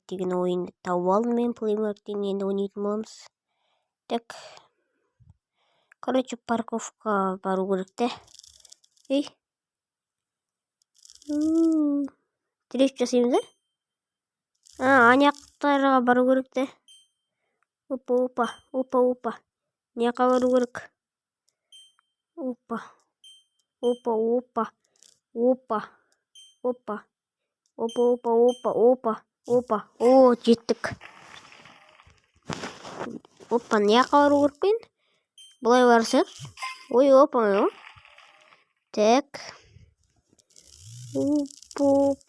деген ойынды тауып алдым мен плеймарктен, енді ойнайтын боламыз. Так, короче, парковка бару керек те. Ей, трек жасаймыз, анаяқтарға бару керек те. Опа. Мына бару керек. Опа. О, жеттік. Опа, мына бару керек пен? Бұлай барсақ. Ой, опа. Так.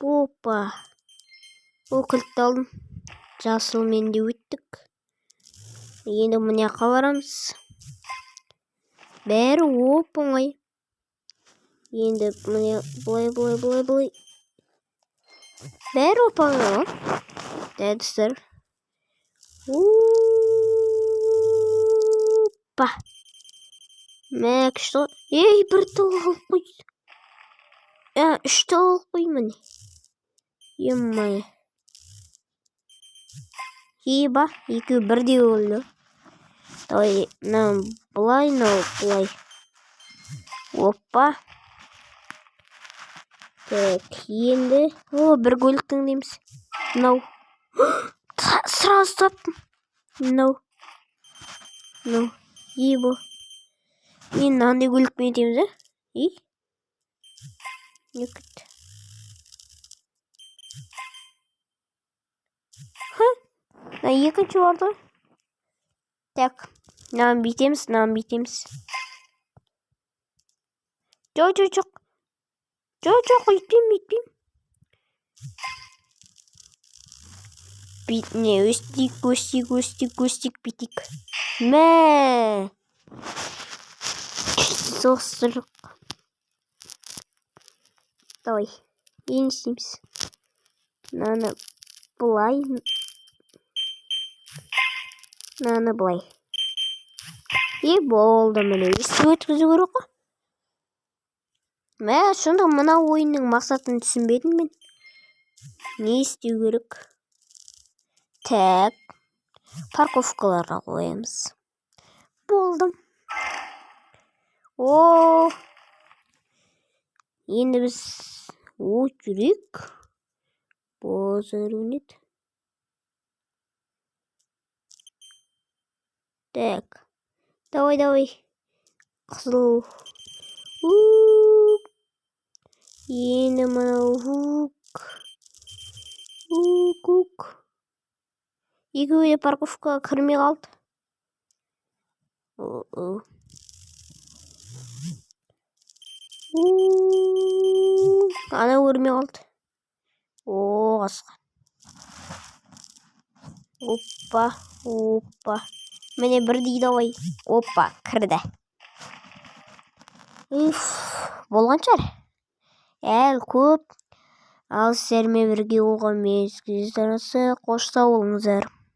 Опа. О, кілтті алдым. Жасыл менде өттік. Енді мына барамыз. Бәрі оп-оңай. Енді міне бұлай. Бәрі оп-оңай. Дәдістер. Опа. Мәк, что? Ей, бір тал алып қой. Үш тал алып қой міне. Емай. Еба, екі бірдей олды. Давай, бұлай. Опа. Так, енді. Бір көліктің дейміз. Мынау. Сразу таптым. Мынау. Ебо. Енді мынандай көлікпен етеміз, Не күтті. Екінші барды. Так, мынаны бүйтеміз. Жоқ. Үйтпейм. Не, өстік, бүйтік. Мә. Соғыстырық. Давай, енді істейміз. Мынаны бұлай. Болды міне. Өстіп өткізу керек қой. Мә, сонда мына ойынның мақсатын түсінбедім мен. Не істеу керек? Так. Парковкаларға қоямыз. Болдым. Енді біз жүрек. Бозырунет. Так. Давай. Қызыл. Енді мынау. Екеуі де парковкаға кірмей қалды. Ана көрмей қалды. Қасқан. Опа. Міне бір дейді ой. Опа, кірді. Болған шығар. Әл көп. Ал сіздермен бірге оған мезгіздеріңізді қош сау болыңыздар.